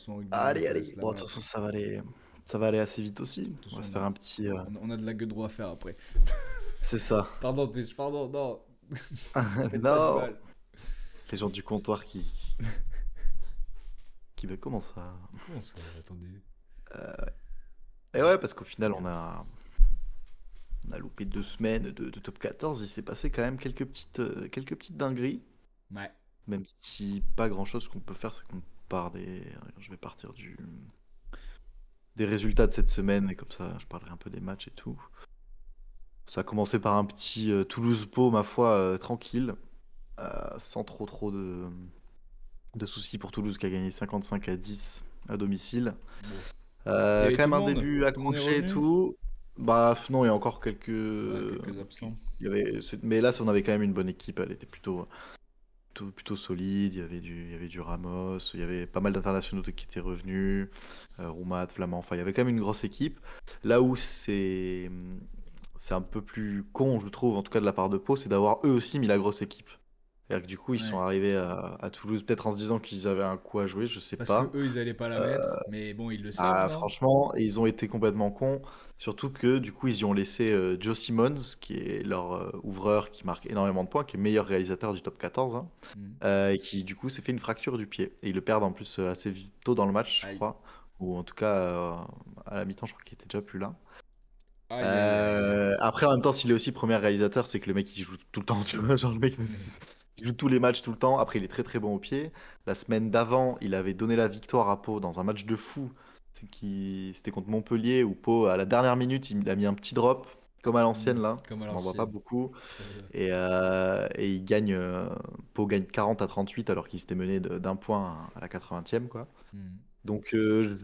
façon, rugby, Allez, ça allez. laisse Bon, de là-bas. toute façon, ça va aller assez vite aussi. De toute On va façon, se faire un petit. on a de la gueule droit à faire après. C'est ça. Pardon, Twitch, pardon, non. Me faites pas du Non, mal. les gens du comptoir qui comment ça? Comment ça? Attendez. Et ouais, parce qu'au final, on a loupé 2 semaines de top 14. Il s'est passé quand même quelques petites dingueries. Ouais. Même si pas grand-chose qu'on peut faire, c'est qu'on part des. Je vais partir des résultats de cette semaine, et comme ça, je parlerai un peu des matchs et tout. Ça a commencé par un petit Toulouse-Pau, ma foi, tranquille, sans trop de soucis pour Toulouse qui a gagné 55-10 à domicile. Bon. Il y avait Quand tout même le un monde. début Tout le monde est accroché et revenu. tout. Bah non, il y a encore quelques. Ouais, quelques absents. Mais là, on avait quand même une bonne équipe. Elle était plutôt solide. Il y avait du Ramos. Il y avait pas mal d'internationaux qui étaient revenus. Roumat, Flamand. Enfin, il y avait quand même une grosse équipe. Là où c'est un peu plus con, je trouve, en tout cas de la part de Pau, c'est d'avoir eux aussi mis la grosse équipe. C'est-à-dire que du coup, ils sont Ouais. arrivés à Toulouse peut-être en se disant qu'ils avaient un coup à jouer, je sais Parce que pas. eux, ils allaient pas la mettre. Mais bon, ils le savent, Ah, non? franchement, ils ont été complètement cons. Surtout que du coup, ils y ont laissé Joe Simmons, qui est leur ouvreur, qui marque énormément de points, qui est meilleur réalisateur du top 14, hein, Hmm. et qui du coup s'est fait une fracture du pied. Et ils le perdent en plus assez tôt dans le match, je Aïe. crois. Ou en tout cas, à la mi-temps, je crois qu'il était déjà plus là. Aïe, aïe, aïe. Après, en même temps, s'il est aussi premier réalisateur, c'est que le mec il joue tout le temps, tu vois. Genre, le mec il joue tous les matchs tout le temps. Après, il est très très bon au pied. La semaine d'avant, il avait donné la victoire à Pau dans un match de fou. C'était contre Montpellier, où Pau, à la dernière minute, il a mis un petit drop, comme à Hmm. l'ancienne là. Comme à On n'en voit pas l'ancienne. beaucoup. Très bien. Et il gagne, Pau gagne 40-38 alors qu'il s'était mené d'un point à la 80e, quoi. Hmm. Donc, je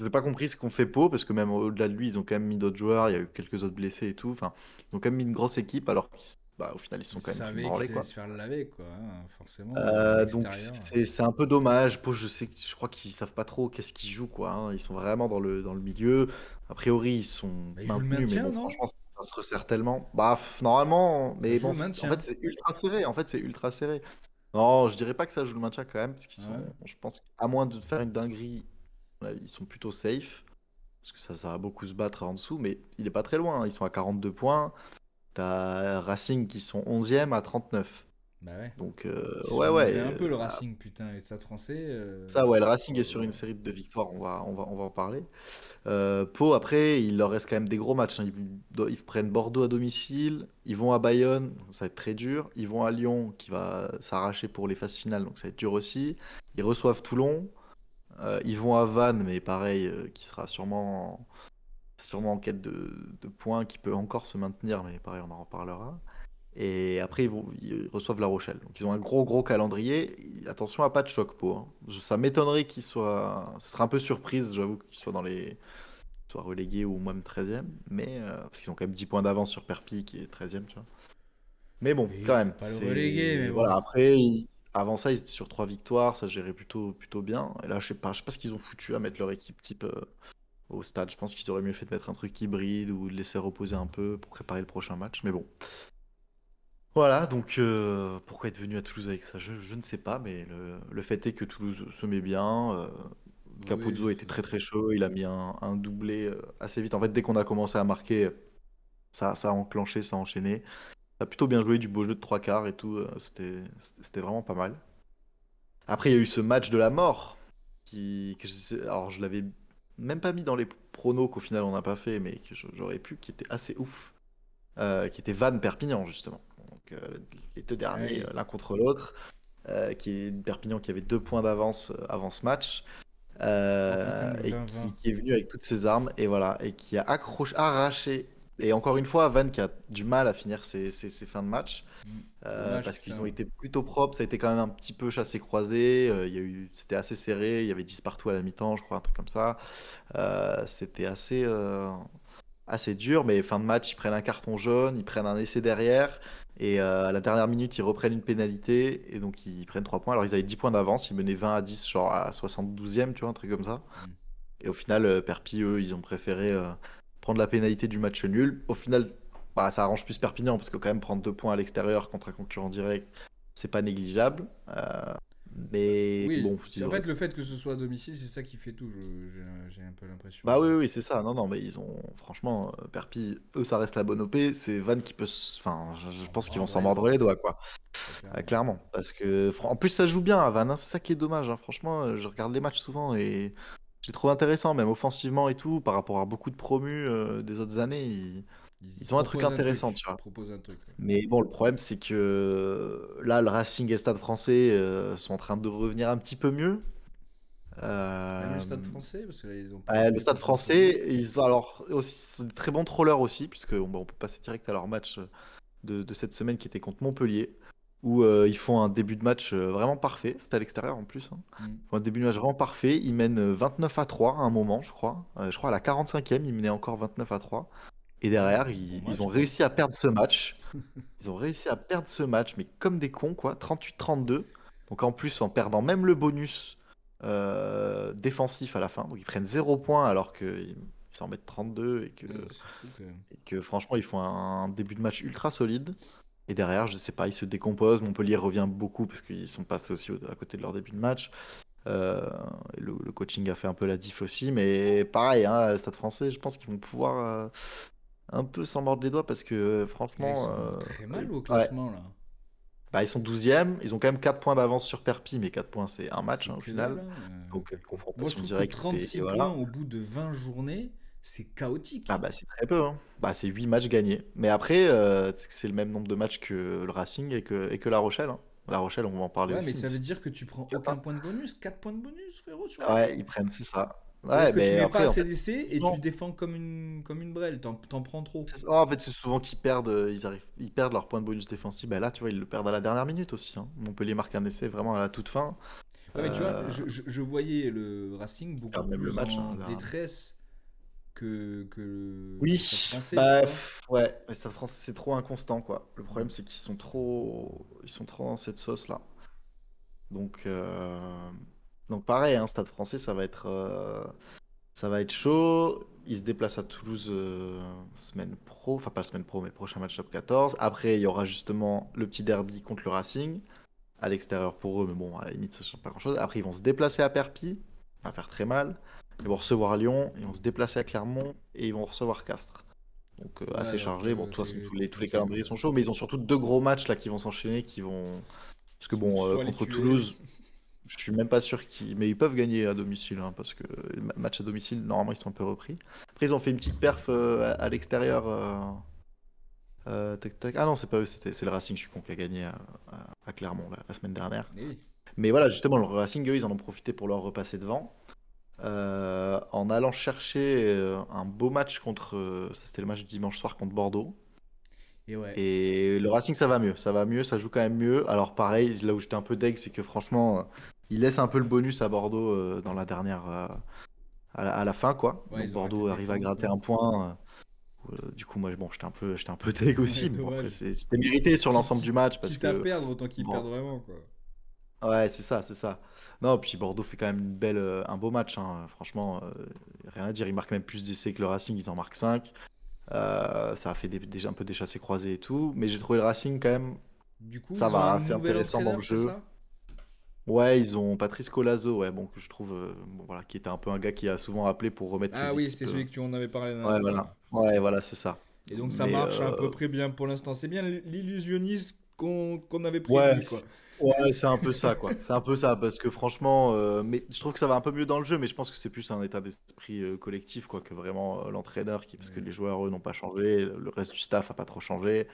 n'ai pas compris ce qu'on fait Pau, parce que même au-delà de lui, ils ont quand même mis d'autres joueurs, il y a eu quelques autres blessés et tout. Enfin, ils ont quand même mis une grosse équipe, alors qu'au final, ils Ils sont quand même pris une savaient branlée, qu'ils allaient quoi. se faire laver, quoi, hein, forcément, à Donc, l'extérieur. c'est un peu dommage. Pau, je crois qu'ils savent pas trop qu'est-ce qu'ils jouent, quoi, hein. Ils sont vraiment dans le milieu. A priori, ils sont Bah, ils jouent le maintenus, mais maintien, bon, non? franchement, ça se resserre tellement. Bah, normalement, Ça mais joue bon, le en fait, maintien. c'est ultra serré. En fait, c'est ultra serré. Non, je dirais pas que ça joue le maintien quand même, parce qu'ils sont, Ouais. je pense, à moins de faire une dinguerie, ils sont plutôt safe. Parce que ça va beaucoup se battre en dessous, mais il est pas très loin, hein. Ils sont à 42 points. T'as Racing qui sont 11e à 39. Bah ouais. Donc, Ils se ouais, font manger ouais. un peu le Racing, putain, les Stade français. Ça, ouais, le Racing Oh est là sur une là. série de victoires, on va en parler. Pau, après, il leur reste quand même des gros matchs, hein. Ils prennent Bordeaux à domicile, ils vont à Bayonne, ça va être très dur. Ils vont à Lyon, qui va s'arracher pour les phases finales, donc ça va être dur aussi. Ils reçoivent Toulon, ils vont à Vannes, mais pareil, qui sera sûrement en quête de points, qui peut encore se maintenir, mais pareil, on en reparlera. Et après, ils reçoivent La Rochelle. Donc, ils ont un gros, gros calendrier. Attention à pas de choc, Pau, hein. Ça m'étonnerait qu'ils soient. Ce serait un peu surprise, j'avoue, qu'ils soient relégués ou même 13e. Mais, parce qu'ils ont quand même 10 points d'avance sur Perpignan, qui est 13e, tu vois. Mais bon, Oui, quand pour même. pas le reléguer, mais Voilà, bon. après, avant ça, ils étaient sur 3 victoires. Ça gérait plutôt bien. Et là, je sais pas ce qu'ils ont foutu à mettre leur équipe type au stade. Je pense qu'ils auraient mieux fait de mettre un truc hybride ou de laisser reposer un peu pour préparer le prochain match. Mais bon. Voilà, donc pourquoi être venu à Toulouse avec ça, je ne sais pas, mais le fait est que Toulouse se met bien. Oui, Capuzzo était très très chaud, il a mis un doublé assez vite. En fait, dès qu'on a commencé à marquer, ça a enclenché, ça a enchaîné. Ça a plutôt bien joué, du beau jeu de trois quarts et tout, c'était vraiment pas mal. Après, il y a eu ce match de la mort, alors je l'avais même pas mis dans les pronos qu'au final on n'a pas fait, mais que j'aurais pu, qui était assez ouf, qui était Vannes-Perpignan justement. Donc les deux derniers, aïe. l'un contre l'autre, qui est Perpignan qui avait 2 points d'avance avant ce match, Oh putain, le et 20-20. qui est venu avec toutes ses armes, et voilà, et qui a arraché. Et encore une fois, Vannes qui a du mal à finir ses fins de match, Dommage, parce qu'ils ont putain. été plutôt propres. Ça a été quand même un petit peu chassé-croisé. C'était assez serré. Il y avait 10 partout à la mi-temps, je crois, un truc comme ça. C'était assez dur, mais fin de match, ils prennent un carton jaune, ils prennent un essai derrière, et à la dernière minute, ils reprennent une pénalité, et donc ils prennent 3 points. Alors ils avaient 10 points d'avance, ils menaient 20-10, genre à 72e, tu vois, un truc comme ça. Hmm. Et au final, Perpi, eux, ils ont préféré prendre la pénalité du match nul. Au final, bah, ça arrange plus Perpignan, parce que quand même prendre 2 points à l'extérieur contre un concurrent direct, c'est pas négligeable. Mais Oui, bon, ils en auraient. fait, le fait que ce soit à domicile, c'est ça qui fait tout, j'ai un peu l'impression. Bah oui, oui, c'est ça. Non, non, mais ils ont. Franchement, Perpi, eux, ça reste la bonne OP. C'est Van qui peut. Enfin, je S'en pense qu'ils vont s'en mordrait les mordre les doigts, doigts, quoi. très Ah, clairement. clairement. Parce que. En plus, ça joue bien à Van, hein, c'est ça qui est dommage, hein. Franchement, je regarde les matchs souvent et. Je les trouve intéressants, même offensivement et tout, par rapport à beaucoup de promus des autres années. Ils Ils ont un truc proposent un intéressant, truc, tu ils vois. proposent un truc. Ouais. Mais bon, le problème, c'est que là, le Racing et le Stade français sont en train de revenir un petit peu mieux. Même le Euh, Stade français, parce que là, ils ont Ouais, le perdu Stade contre Montpellier. français, ils ont alors aussi sont des très bons trollers aussi, puisque bon, bah, on peut passer direct à leur match de cette semaine qui était contre Montpellier, où ils font un début de match vraiment parfait. C'était à l'extérieur en plus, hein. Mm. Ils font un début de match vraiment parfait. Ils mènent 29-3 à un moment, je crois. Je crois à la 45e, ils menaient encore 29-3. Et Ouais, derrière, bon ils ont match, quoi. réussi à perdre ce match. Ils ont réussi à perdre ce match, mais comme des cons, quoi. 38-32. Donc en plus, en perdant même le bonus défensif à la fin. Donc ils prennent 0 points alors qu'ils s'en mettent 32 Ouais, c'est fou quand même. et que franchement, ils font un début de match ultra solide. Et derrière, je sais pas, ils se décomposent. Montpellier revient beaucoup parce qu'ils sont passés aussi à côté de leur début de match. Euh, le coaching a fait un peu la diff aussi. Mais pareil, hein, le Stade français, je pense qu'ils vont pouvoir un peu s'en mordre les doigts parce que Et là, ils franchement, sont très mal au ouais. classement, là. Bah, ils sont 12e, ils ont quand même 4 points d'avance sur Perpi, mais 4 points c'est un match C'est hein, au que dalle, final. hein. Donc Moi, je confrontation trouve que directe et 36 points voilà. au bout de 20 journées, c'est Ah chaotique. bah c'est très peu, hein. Bah, c'est 8 matchs gagnés. Mais après, c'est le même nombre de matchs que le Racing et que La Rochelle, hein. La Rochelle, on va en parler Ouais, mais aussi, mais ça veut c'est dire que tu prends 4, aucun hein. point de bonus, 4 points de bonus, frérot, sur la fin. Ouais, ils prennent, c'est ça. C'est-à-dire Ouais, que tu mais mets pas après, en assez fait, d'essais et tu souvent, défends comme une brêle, t'en prends trop. en fait, c'est souvent qu'ils perdent, ils perdent leur point de bonus défensif. Bah là, tu vois, ils le perdent à la dernière minute aussi, hein. Montpellier marque un essai vraiment à la toute fin. Ouais, mais tu vois, Euh, je voyais le Racing Ils beaucoup perdent même le plus match, hein, en la dernière minute. détresse que le Stade Oui, français, tu bah vois. ouais, mais Stade français c'est trop inconstant quoi. Le Mm. problème c'est qu'ils sont trop dans cette sauce là. Donc donc pareil, hein, Stade français ça va être chaud. Ils se déplacent à Toulouse semaine pro, enfin pas semaine pro mais prochain match top 14. Après il y aura justement le petit derby contre le Racing à l'extérieur pour eux, mais bon à la limite ça change pas grand chose. Après ils vont se déplacer à Perpignan, ça va faire très mal. Ils vont recevoir Lyon, ils vont se déplacer à Clermont et ils vont recevoir Castres. Donc Ouais, assez donc chargé. Bon, de toute façon, c'est tous les compliqué, quoi. calendriers sont chauds, mais ils ont surtout deux gros matchs là qui vont s'enchaîner, qui vont. Parce que Qui vont bon, soit les contre tuer. Toulouse, je suis même pas sûr qu'ils. Mais ils peuvent gagner à domicile, hein, parce que les matchs à domicile, normalement, ils sont un peu repris. Après, ils ont fait une petite perf à l'extérieur. Tac, tac. Ah non, c'est pas eux, c'est le Racing, je suis con, qui a gagné à Clermont la semaine dernière. Eh oui. Mais voilà, justement, le Racing, eux, ils en ont profité pour leur repasser devant. En allant chercher un beau match contre. Ça, c'était le match du dimanche soir contre Bordeaux. Et ouais. Et le Racing, ça va mieux, ça joue quand même mieux. Alors pareil, là où j'étais un peu deg, c'est que franchement, il laisse un peu le bonus à Bordeaux dans la dernière, à la fin, quoi. Ouais, Donc ils ont arrêté Bordeaux de arrive à défendre, gratter quoi. un point. Du coup, moi, bon, j'étais un peu deg Ouais, aussi, mais bon, après, dommage. c'était mérité sur Qui, l'ensemble qui, du match parce quitte à que, perdre, autant qu'ils bon, perdent vraiment, quoi. ouais, c'est ça, c'est ça. Non, puis Bordeaux fait quand même un beau match, hein. Franchement, rien à dire. Ils marquent même plus d'essais que le Racing, ils en marquent 5. Ça a fait déjà un peu des chassés croisés et tout, mais j'ai trouvé le Racing quand même, Du coup, ça ils ont un va, assez nouvel intéressant dans le entraîneur, c'est jeu. ça? Ouais, ils ont Patrice Colazo, ouais, bon, que je trouve, bon, voilà, qui était un peu un gars qui a souvent appelé pour remettre Ah les oui, équipes. c'est celui que tu en avais parlé la Ouais, dernière fois, voilà, là. Ok. ouais, voilà, c'est ça. Et donc ça Mais marche à peu près bien pour l'instant. C'est bien l'illusionniste qu'on avait ouais, prédit, quoi. ouais, c'est un peu ça, quoi. C'est un peu ça, parce que franchement, mais je trouve que ça va un peu mieux dans le jeu, mais je pense que c'est plus un état d'esprit collectif, quoi, que vraiment l'entraîneur, parce que Ouais. les joueurs, eux, n'ont pas changé, le reste du staff a pas trop changé.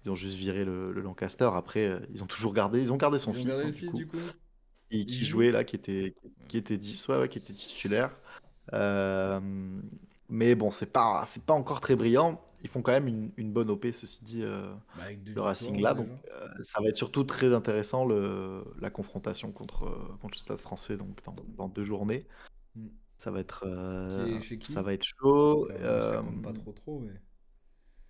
Ils ont juste viré le Lancaster. Après, ils ont gardé son Ils ont fils, gardé hein, le du fils, du coup, coup? et Il qui joue? jouait là, qui était 10, ouais, ouais, qui était titulaire. Euh, mais bon, c'est pas encore très brillant. Ils font quand même une bonne OP, ceci dit, Bah, avec deux le victoires, Racing là, là. Donc, déjà. ça va être surtout très intéressant la confrontation contre le Stade français donc dans 2 journées. Hmm. Ça va être, Qui est euh, chez ça qui? va être chaud. Enfin, bon, ça compte pas trop trop, mais...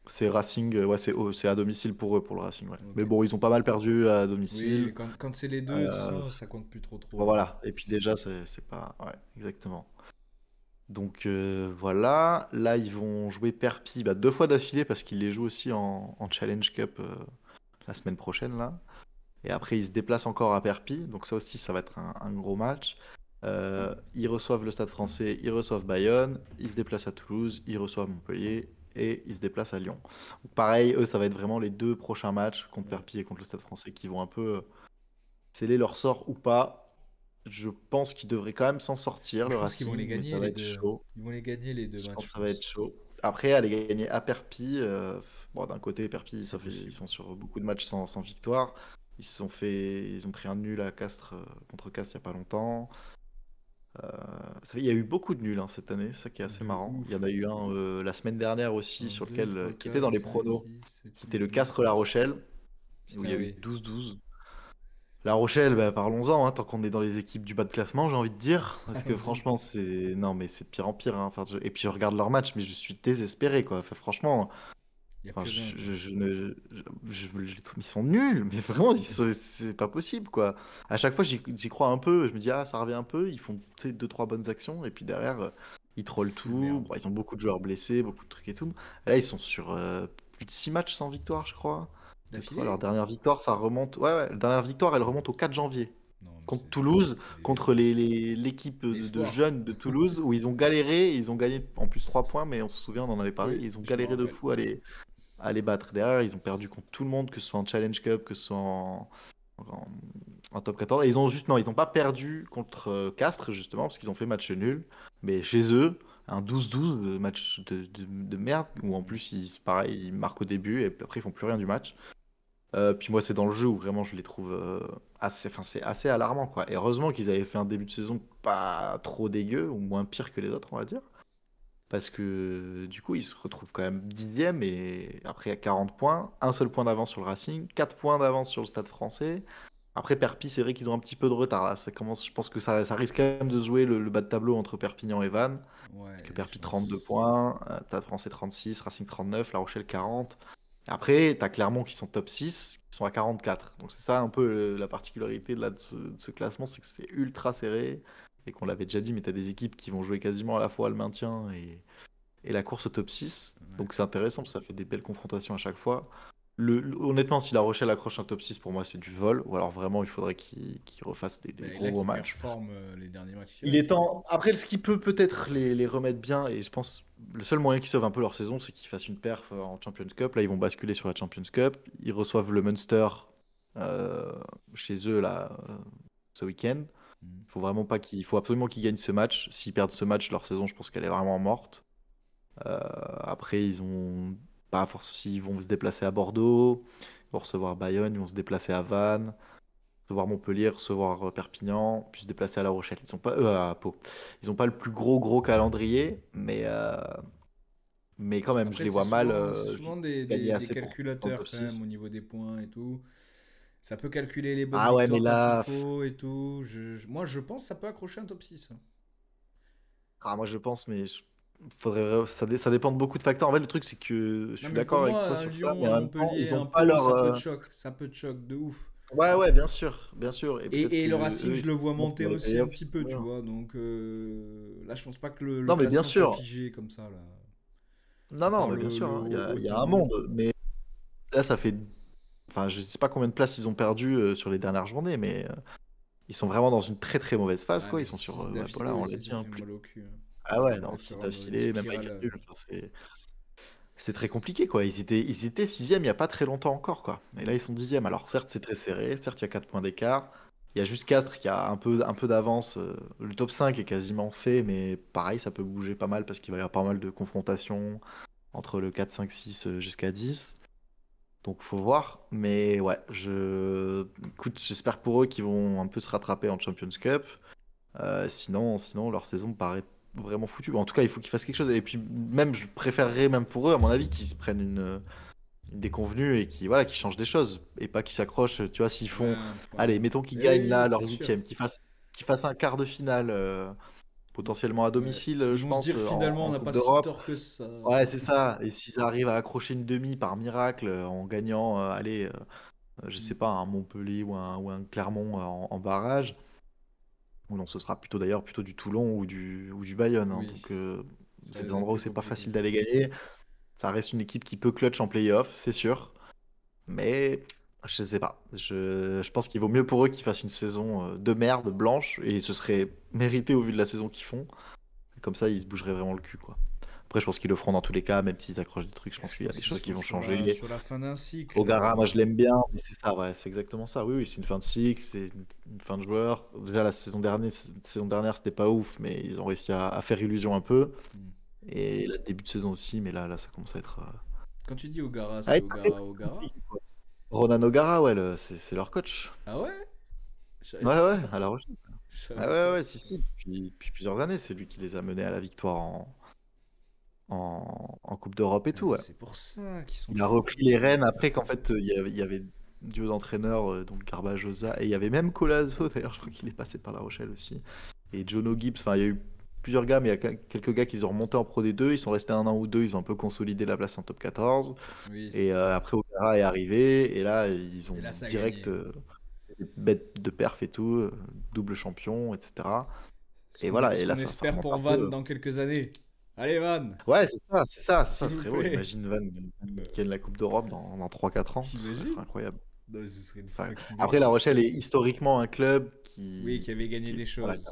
C'est Racing, ouais, c'est à domicile pour eux, pour le Racing, ouais. Ok. Mais bon, ils ont pas mal perdu à Oui, domicile. mais quand c'est les deux, de toute Euh, façon, ça compte plus trop bon, trop. voilà. Et puis déjà, c'est pas. Ouais, exactement. Donc voilà. Là, ils vont jouer Perpi 2 fois d'affilée parce qu'ils les jouent aussi en Challenge Cup la semaine prochaine, là. Et après, ils se déplacent encore à Perpignan. Donc ça aussi, ça va être un gros match. Ils reçoivent le Stade Français, ils reçoivent Bayonne, ils se déplacent à Toulouse, ils reçoivent Montpellier et ils se déplacent à Lyon. Donc pareil, eux, ça va être vraiment les 2 prochains matchs contre Ouais. Perpignan et contre le Stade Français qui vont un peu sceller leur sort ou pas. Je pense qu'ils devraient quand même s'en sortir, Moi, le je pense qu'ils vont les Racing, mais gagner ça va les être deux. chaud. Ils vont les gagner les deux Je matchs, pense je que ça va être pense. chaud. Après, aller gagner à Perpignan, bon, d'un côté, Perpignan, C'est ils possible. sont sur beaucoup de matchs sans victoire. Ils ont pris un nul à Castres contre Castres il n'y a pas longtemps. Il y a eu beaucoup de nuls cette année, ça qui est assez De marrant. Il y ouf. en a eu un la semaine dernière aussi, Un, sur 2, lequel, 3, qui était dans 4, les 5, pronos, 6, 7, qui était 8, le 9. Castres-La Rochelle, où il y Putain, a eu oui. 12-12. La Rochelle, bah, parlons-en, tant qu'on est dans les équipes du bas de classement, j'ai envie de dire. Parce que Allons-y. franchement, c'est. Non, mais c'est de pire en pire. Enfin, et puis je regarde leur match, mais je suis désespéré, quoi. Enfin, franchement, Il n'y a enfin, plus rien, quoi. je ne. Je les trouve- Ils sont nuls, mais vraiment, c'est pas possible, quoi. À chaque fois, j'y crois un peu. Je me dis, ah, ça revient un peu. Ils font tu sais, 2, 3 bonnes actions, et puis derrière, ils trollent Full tout. merde. Bon, ils ont beaucoup de joueurs blessés, beaucoup de trucs et tout. Et là, ils sont sur plus de 6 matchs sans victoire, je crois. Leur D'affilée? dernière victoire, ça remonte. Ouais, ouais, la dernière victoire, elle remonte au 4 janvier Non, mais contre Toulouse, c'est contre délirant. l'équipe de L'espoir. jeunes de Toulouse, où ils ont galéré, ils ont gagné en plus 3 points, mais on se souvient, on en avait parlé, Oui, ils ont je me galéré de rappelle. fou à les battre. Derrière, ils ont perdu contre tout le monde, que ce soit en Challenge Cup, que ce soit en, en top 14. Et non, ils n'ont pas perdu contre Castres, justement, parce qu'ils ont fait match nul, mais chez eux, un 12-12, match de merde, où en Mm. plus, pareil, ils marquent au début, et après, ils font plus rien du match. Puis moi, c'est dans le jeu où vraiment je les trouve enfin, c'est assez alarmant, quoi. Et heureusement qu'ils avaient fait un début de saison pas trop dégueu, ou moins pire que les autres, on va dire. Parce que du coup, ils se retrouvent quand même 10e et après à 40 points, un seul point d'avance sur le Racing, 4 points d'avance sur le Stade Français. Après Perpi, c'est vrai qu'ils ont un petit peu de retard là. Ça commence, je pense que ça risque quand même de se jouer le bas de tableau entre Perpignan et Vannes. Parce Ouais, que les Perpi 32 chances. points, Stade Français 36, Racing 39, La Rochelle 40. Après, t'as Clermont qui sont top 6, qui sont à 44. Donc c'est ça un peu la particularité là, de ce classement, c'est que c'est ultra serré. Et qu'on l'avait déjà dit, mais t'as des équipes qui vont jouer quasiment à la fois le maintien et la course au top 6. Ouais. Donc c'est intéressant, parce que ça fait des belles confrontations à chaque fois. Honnêtement, si La Rochelle accroche un top 6, pour moi, c'est du vol. Ou alors vraiment, il faudrait qu'ils refassent des Ben, gros là, gros qui matchs. performe les derniers matchs qui Il est restent, quoi. temps. Après, ce qui peut peut-être les remettre bien, et je pense le seul moyen qui sauve un peu leur saison, c'est qu'ils fassent une perf en Champions Cup. Là, ils vont basculer sur la Champions Cup. Ils reçoivent le Munster euh, chez eux là ce week-end. Mm. Il faut absolument qu'ils gagnent ce match. S'ils perdent ce match, leur saison, je pense qu'elle est vraiment morte. Après, ils ont pas forcément. Ils vont se déplacer à Bordeaux, ils vont recevoir Bayonne, ils vont se déplacer à Vannes, recevoir Montpellier, recevoir Perpignan, puis se déplacer à La Rochelle. Ils ont pas à Pau. Ils ont pas le plus gros calendrier, mais quand même, je Après, les vois mal c'est souvent gagner des assez pour dans le calculateurs top quand même 6. au niveau des points et tout. Ça peut calculer les bonnes Ah ouais, mais victoires quand il là, faut et tout. Moi, je pense que ça peut accrocher un top 6, hein. moi je pense, mais ça dépend de beaucoup de facteurs. En fait, le truc, c'est que je Non, suis mais pour d'accord avec moi, toi un sur ça, mais Lyon, un en même temps, Montpellier, ils ont un pas Pau, leur. ça peut te choc. Ça peut te choc de ouf. Ouais, ouais, bien sûr, bien sûr. Et peut-être Et que le Racing, eux, je le vois effectivement, monter pour les aussi un playoffs, petit ils peu, sont tu bien. vois. Donc là, je pense pas que le Non, mais bien classement soit sûr. figé comme ça, là. Non, À non, part mais bien sûr, le hein. haut Il y de a un groupe. monde. Mais là, ça fait. Enfin, je sais pas combien de places ils ont perdu sur les dernières journées, mais ils sont vraiment dans une très très mauvaise phase, Ah, quoi. mais Ils sont sur. 6 Ouais, d'affilée voilà, on l'a aussi, dit, ça hein, fait plus. mal au cul, hein. Ah ouais, Ça non, va faire 6 une d'affilée, même avec spirale. un nul. Enfin, c'est très compliqué, quoi. Ils étaient 6e il y a pas très longtemps encore, quoi. Et là, Mm. ils sont 10e. Alors, certes, c'est très serré. Certes, il y a 4 points d'écart. Il y a juste Castres qui a un peu d'avance. Le top 5 est quasiment fait, mais pareil, ça peut bouger pas mal parce qu'il va y avoir pas mal de confrontations entre le 4, 5, 6 jusqu'à 10. Donc, faut voir. Mais ouais, écoute, j'espère pour eux qu'ils vont un peu se rattraper en Champions Cup. Sinon, leur saison me paraît vraiment foutue. Bon, en tout cas, il faut qu'ils fassent quelque chose. Et puis, même, je préférerais, même pour eux, à mon avis, qu'ils se prennent une déconvenue et qui changent des choses. Et pas qu'ils s'accrochent. Tu vois, s'ils Ouais, font. un point. Allez, mettons qu'ils Mais gagnent oui, là c'est leur sûr. 8e, qu'ils fassent un quart de finale, potentiellement à Ouais. domicile, Ils je vont se pense, dire en, finalement, on en n'a Coupe pas si d'Europe. tort que ça. Ouais, c'est ça. Et s'ils arrivent à accrocher une demi par miracle en gagnant, allez, je sais Mm. pas, un Montpellier ou un Clermont en barrage. Ou non, ce sera plutôt d'ailleurs plutôt du Toulon ou du Bayonne, hein. Oui, Donc ça c'est des risque d'être endroits où plus c'est pas compliqué. facile d'aller gagner. Ça reste une équipe qui peut clutch en playoff, c'est sûr. Mais Je sais pas. Je pense qu'il vaut mieux pour eux qu'ils fassent une saison de merde, blanche, et ce serait mérité au vu de la saison qu'ils font. Comme ça, ils se bougeraient vraiment le cul, quoi. Après, je pense qu'ils le feront dans tous les cas, même s'ils accrochent des trucs. Je pense Je qu'il y a pense des qu'ils choses qui sont vont sur changer. sur la fin d'un cycle. Ogara, moi je l'aime bien, mais c'est ça, ouais, c'est exactement ça. Oui, oui, c'est une fin de cycle, c'est une fin de joueur. Déjà, la saison dernière, c'était pas ouf, mais ils ont réussi à faire illusion un peu. Hmm. Et le début de saison aussi, mais là, ça commence à être, Quand tu dis Ogara, à c'est être très, Ogara très Ogara? compliqué, quoi. Ronan Ogara, ouais, c'est leur coach. Ah ouais? Je Ouais, savais ouais, pas. à La Rochelle. Je Ah savais ouais, pas. ouais, si, si, depuis plusieurs années, c'est lui qui les a menés à la victoire en Coupe d'Europe et Ah, tout, mais ouais. c'est pour ça qu'ils sont Il a repris les forts. rênes après qu'en fait, il y avait duo d'entraîneurs, donc Garbajosa, et il y avait même Colazo, d'ailleurs, je crois qu'il est passé par La Rochelle aussi, et Jono Gibbs, enfin, il y a eu plusieurs gars, mais il y a quelques gars qui ont remonté en Pro D2, ils sont restés un an ou deux, ils ont un peu consolidé la place en top 14, Oui, c'est et ça. après Ogara est arrivé, et là, ils Et ont là, ça a direct gagné. bête de perf et tout, double champion, etc. Et voilà, Ce et là, qu'on ça espère remonte un pour Van peu. dans quelques années. Allez, Van, Ouais, c'est ça, s'il ce vous serait beau. plaît. Imagine Van qui gagne la Coupe d'Europe dans 3-4 ans, ce serait T'imagines? incroyable. Non, mais ce serait une Ouais. fucking Après, La dinguerie. Rochelle est historiquement un club Oui, qui avait gagné qui est, des voilà, choses.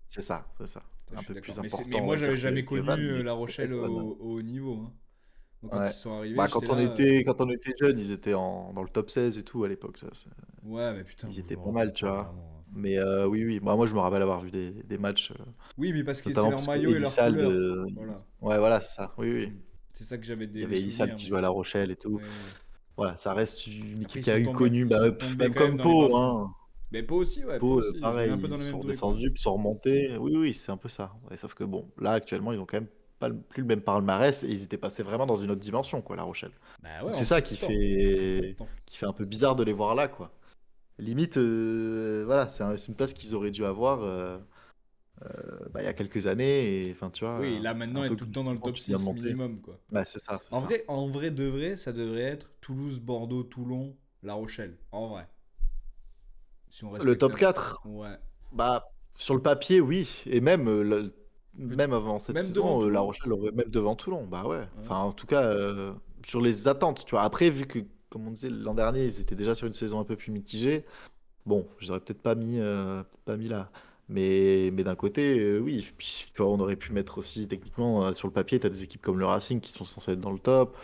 c'est ça, Ça, je un suis peu d'accord. plus Mais important, on moi, va j'avais dire, jamais que Van, connu mais La peut-être Rochelle avec Van. au haut niveau, hein. Moi, quand Ouais. ils sont arrivés, Bah, j'étais quand on là. était, quand on était jeunes, ils étaient dans le top 16 et tout à l'époque, Ouais, mais putain, ils moi, je étaient me pas rappelle mal, tu pas vois. vraiment. Mais oui, oui, moi je me rappelle avoir vu des matchs, Oui, mais parce que c'est notamment leur parce que maillot et leur Elissal couleur. de. Voilà. Ouais, voilà, c'est ça, oui, oui. C'est ça que j'avais Il y des avait Elissal souvenirs, qui mais. jouait à La Rochelle et tout. Ouais, ouais. Voilà, ça reste une Après, équipe qui a eu connu, ils bah, sont tombés même quand même comme dans les Pau, bas-fonds. hein. Mais Pau aussi, ouais, Pau Pau, aussi. Je les mets pareil, un peu dans ils le même sont truc, ouais. redescendus, puis sont remontés. Oui, oui, c'est un peu ça. Ouais, sauf que bon, là, actuellement, ils ont quand même pas plus le même palmarès et ils étaient passés vraiment dans une autre dimension, quoi, La Rochelle. Bah ouais, Donc en c'est ça peu de qui temps. En peu de fait, temps. qui fait un peu bizarre de les voir là, quoi. Limite, voilà, c'est une place qu'ils auraient dû avoir bah, il y a quelques années, et enfin, tu Oui, vois, là un maintenant, peu être tout le plus temps dans le quand top tu viens de 6 monter. minimum, quoi. Ouais, c'est ça, c'est ça. En vrai de vrai, ça devrait être Toulouse, Bordeaux, Toulon, La Rochelle. En vrai. Si on Le respecte top un. 4, Ouais. bah, sur le papier, oui. Et même, Peut- même avant cette Même devant saison, La Toulon. Rochelle aurait même devant Toulon. Bah ouais. Ouais. Enfin, en tout cas, sur les attentes, tu vois. Après, vu que, comme on disait, l'an dernier, ils étaient déjà sur une saison un peu plus mitigée. Bon, je l'aurais peut-être pas mis là. Mais d'un côté, oui. Puis, tu vois, on aurait pu mettre aussi, techniquement, sur le papier, tu as des équipes comme le Racing qui sont censées être dans le top.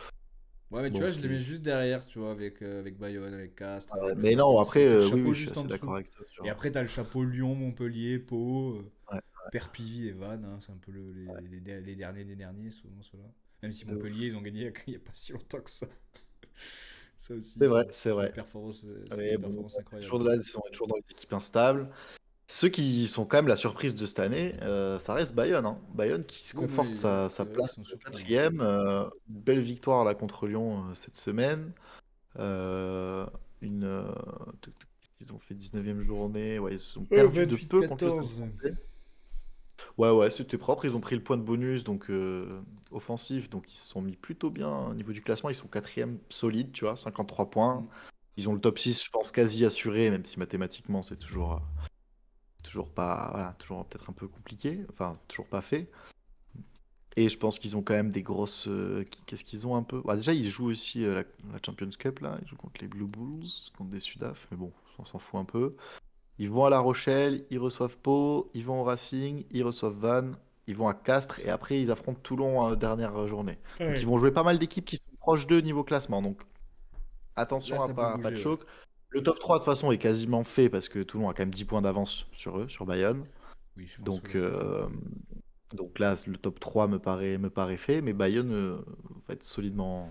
Ouais, mais tu Bon, vois, je les mets juste derrière, tu vois, avec Bayonne, avec Castres, avec mais non, Enfin, après, c'est le oui, chapeau oui, je suis juste en assez d'accord dessous. avec toi. Et après, t'as le chapeau Lyon, Montpellier, Pau, Ouais, Perpignan et Vannes, hein, c'est un peu les derniers des derniers, souvent ceux-là. Même si de ouf. Montpellier, ils ont gagné il n'y a pas si longtemps que ça. Ça aussi, C'est vrai, c'est c'est une vrai. performance, c'était Mais une bon, performance c'est incroyable. toujours là, on est toujours dans les équipes instables. Ceux qui sont quand même la surprise de cette année, ça reste Bayonne, hein. Bayonne qui se Oui, conforte sa c'est vrai qu'ils place sont de surprenants. quatrième. Une belle victoire là contre Lyon cette semaine. Euh, une, ils ont fait 19e journée. Ouais, ils ont Ouais, perdu de peu contre le Stade 28-14. Français. Ouais, ouais, c'était propre. Ils ont pris le point de bonus, donc offensif. Donc ils se sont mis plutôt bien au niveau du classement. Ils sont quatrième solide, tu vois, 53 points. Mm. Ils ont le top 6, je pense, quasi assuré, même si mathématiquement c'est toujours pas, voilà, toujours peut-être un peu compliqué, enfin toujours pas fait. Et je pense qu'ils ont quand même des grosses. Qu'est-ce qu'ils ont un peu? Bah, déjà, ils jouent aussi la Champions Cup là. Ils jouent contre les Blue Bulls, contre des Sudaf, mais bon, on s'en fout un peu. Ils vont à La Rochelle, ils reçoivent Pau, ils vont au Racing, ils reçoivent Vannes, ils vont à Castres et après ils affrontent Toulon dernière journée. Donc ils Ouais. vont jouer pas mal d'équipes qui sont proches d'eux niveau classement. Donc Là, attention à ça peut pas de bouger, ouais. choc. Le top 3 de toute façon est quasiment fait parce que Toulon a quand même 10 points d'avance sur eux, sur Bayonne. Oui, je pense que Donc, là, c'est fait. donc là, le top 3 me paraît fait, mais Bayonne va être solidement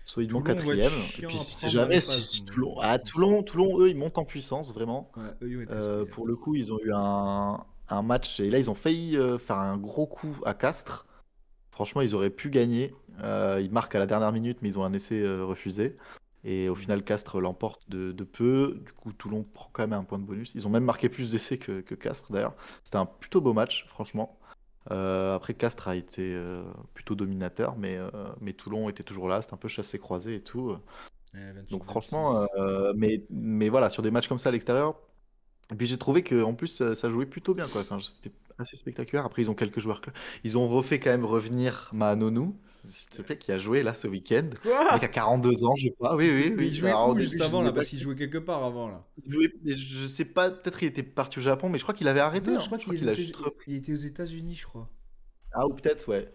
Toulon va être quatrième. Et chiant puis, à si c'est prendre dans les jamais, phases, À je pense. Toulon, eux, ils montent en puissance, vraiment. Ouais, eux, ils vont être plus que. Pour le coup, ils ont eu un match, et là, ils ont failli faire un gros coup à Castres. Franchement, ils auraient pu gagner. Ils marquent à la dernière minute, mais ils ont un essai refusé. Et au Mm. final, Castres l'emporte de peu. Du coup, Toulon prend quand même un point de bonus. Ils ont même marqué plus d'essais que Castres, d'ailleurs. C'était un plutôt beau match, franchement. Après, Castres a été plutôt dominateur, mais Toulon était toujours là. C'était un peu chassé-croisé et tout. Ouais, Donc, franchement, 28-26. mais voilà, sur des matchs comme ça à l'extérieur, Et puis j'ai trouvé que en plus ça jouait plutôt bien quoi. Enfin, c'était assez spectaculaire. Après ils ont quelques joueurs. Ils ont refait quand même revenir Manonou, s'il te plaît, qui a joué là ce week-end. Le mec a Quoi? 42 ans, je crois. Oui, oui, Mais il oui. jouait Alors au où début juste je avant disais là? pas Parce qu'il qu'il jouait quelque part avant là. jouait, mais je sais pas. Peut-être il était parti au Japon, mais je crois qu'il avait arrêté. Non, je Hein. crois Je crois qu'il qu'il a était, juste repris. il était aux États-Unis, je crois. Ah ou peut-être ouais.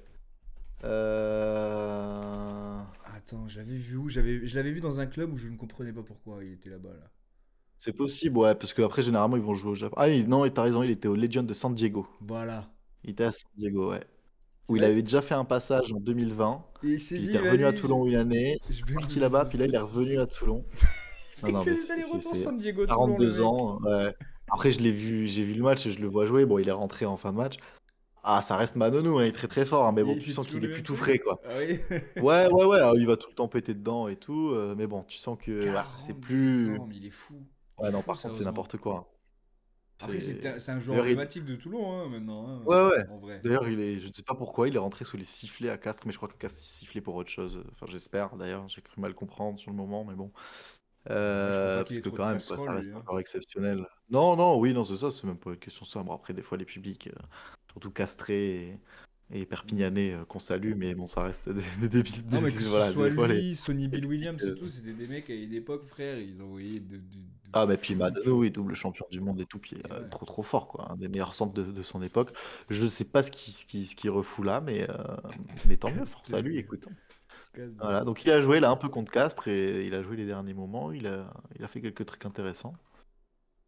Euh... Attends, je l'avais vu où? Je l'avais vu dans un club où je ne comprenais pas pourquoi il était là-bas là. C'est possible, ouais, parce qu'après généralement ils vont jouer au Japon. Ah non, t'as raison, il était au Legion de San Diego. Voilà. Il était à San Diego, ouais. Où il Ouais. avait déjà fait un passage en 2020. Et il s'est Puis il était dit, revenu à vas-y, Toulon une année, je vais parti là-bas, me. puis là il est revenu à Toulon. Il Non, fait non, que mais des allers-retours c'est San Diego-Toulon, le 42 mec. ans. Ouais. Après, j'ai vu le match et je le vois jouer. Bon, il est rentré en fin de match. Ah, ça reste Manonou, hein, il est très très fort, hein, mais Et bon, il tu fait sens toujours qu'il est les plus mêmes tout trucs. frais, quoi. Ah oui. Ouais, ouais, ouais, il va tout le temps péter dedans et tout, mais bon, tu sens que voilà, c'est 42 plus. ans, mais il est fou. Il est Ouais, non, fou, par contre, c'est sérieusement. n'importe quoi. Hein. Après, C'est. c'est un joueur D'ailleurs, emblématique de Toulon, hein, maintenant, hein, ouais, ouais. en vrai. D'ailleurs, je ne sais pas pourquoi, il est rentré sous les sifflets à Castres, mais je crois que Castres sifflait pour autre chose. Enfin, j'espère d'ailleurs, j'ai cru mal comprendre sur le moment, mais bon. Ouais, je crois pas qu'il Parce ait que trop de quand même, quoi, ça casseroles, reste lui, hein. encore exceptionnel. Non, non, oui, non, c'est ça, c'est même pas une question de ça. Bon, après, des fois, les publics, surtout castrés et Mm. perpignanais, qu'on salue, mais bon, ça reste Non, mais que ce voilà, soit des fois, lui, Sonny les Bill publics. Williams et tout, c'était des mecs à une époque, frère, ils envoyaient de Ah, mais puis fou, tu Madonna, vois. oui, double champion du monde et tout, puis Et ouais. trop, trop fort, quoi. Un des meilleurs centres de son époque. Je ne sais pas ce qui refout là, mais tant mieux, Casse force de à lui, gueule. écoute. Hein. Casse de Voilà, gueule. donc il a joué là un peu contre Castres et il a joué les derniers moments. Il a fait quelques trucs intéressants.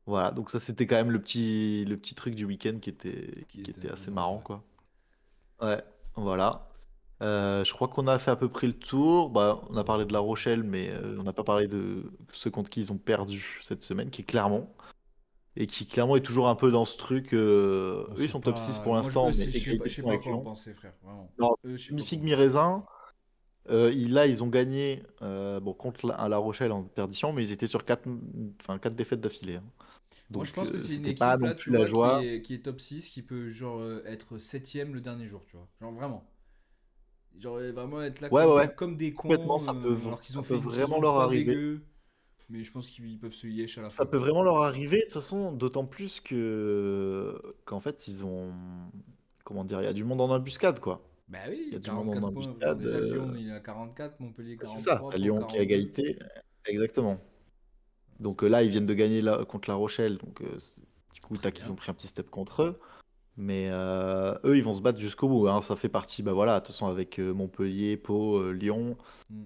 Voilà, donc ça c'était quand même le petit truc du week-end Qui qui était était un peu assez drôle, marrant, ouais. quoi. Ouais, voilà. Je crois qu'on a fait à peu près le tour. Bah, on a parlé de La Rochelle, mais on n'a pas parlé de ceux contre qui ils ont perdu cette semaine, qui est Clermont. Et qui clairement est toujours un peu dans ce truc. On Eux, ils sait sont top 6 pas. pour Moi, l'instant, mais je égalité de sais points pas avec quoi en Lyon. penser, frère. Vraiment. Non, Je sais pas quoi mi-figue, en penser. mi-raisin. Là, ils ont gagné bon, contre La Rochelle en perdition, mais ils étaient sur 4 défaites d'affilée. Hein. Moi, je Donc, pense que c'est une c'était pas équipe, non là, tu plus la vois, joie. qui est top 6 qui peut, genre, être septième le dernier jour, tu vois. Genre, vraiment. Genre, vraiment être là Ouais, ouais, ouais. comme des Complètement, cons, alors qu'ils ça ont peut fait une vraiment saison leur pas arriver. dégueu. Mais je pense qu'ils peuvent se yesh à la Ça fin, peut quoi. vraiment leur arriver, de toute façon, d'autant plus qu'en fait, ils ont. Comment dire, il y a du monde en embuscade, quoi. Bah Il y a oui, du monde en 44 points, frère. embuscade. Déjà, Lyon, il a 44, Montpellier C'est ça, 43, t'as Pau Lyon qui a 42. égalité. Exactement. Donc là, ils viennent de gagner contre La Rochelle. Donc du coup, Très tac, ils ont bien. pris un petit step contre eux. Mais eux, ils vont se battre jusqu'au bout. Hein. Ça fait partie, bah voilà, de toute façon, avec Montpellier, Pau, Lyon, Hmm.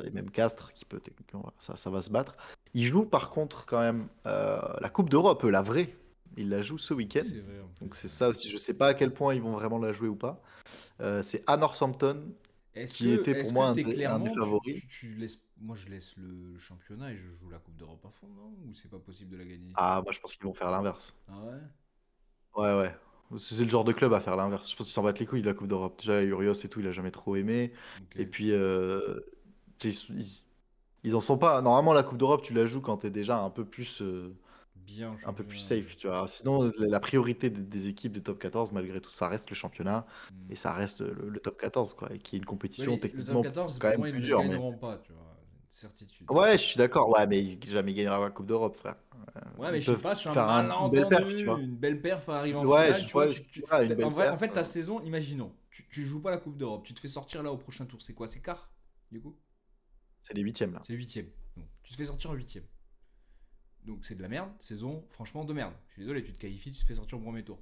et même Castres, qui peut techniquement, voilà, ça va se battre. Ils jouent par contre quand même la Coupe d'Europe, la vraie. Ils la jouent ce week-end. C'est vrai, en Donc plus, c'est ouais. ça aussi. Je sais pas à quel point ils vont vraiment la jouer ou pas. C'est à Northampton, qui était pour Est-ce que moi t'es un des clairement, favoris. tu laisses, moi je laisse le championnat et je joue la Coupe d'Europe à fond, non? Ou c'est pas possible de la gagner? Ah, moi je pense qu'ils vont faire l'inverse. Ah ouais? Ouais, ouais. C'est le genre de club à faire l'inverse. Je pense qu'ils s'en battent les couilles de la Coupe d'Europe. Déjà, Urios et tout, il a jamais trop aimé. Ok. Et puis, tu sais, ils en sont pas. Normalement, la Coupe d'Europe, tu la joues quand t'es déjà Bien en un peu plus championnat, ouais. safe, tu vois. Sinon, la priorité des équipes de top 14, malgré tout, ça reste le championnat Hmm. et ça reste le top 14, quoi. Et qui est une Ouais, compétition le top techniquement 14, quand pour même moi, ils plus ne dure. Mais gagneront pas, tu vois. Certitude. ouais, je suis d'accord. Ouais, mais jamais gagnera la Coupe d'Europe, frère. Ouais, mais Ils je sais peuvent pas, sur un faire une belle perf, tu malentendu, vois. une belle perf arrive en Ouais, finale, tu vois. ouais, voilà, une belle En perf. fait, ta saison, imaginons, tu joues pas la Coupe d'Europe, tu te fais sortir là au prochain tour, c'est quoi? C'est quart, du coup? C'est les huitièmes, là. C'est le huitième. Donc, tu te fais sortir en huitième. Donc, c'est de la merde, saison franchement de merde. Je suis désolé, tu te qualifies, tu te fais sortir au premier tour.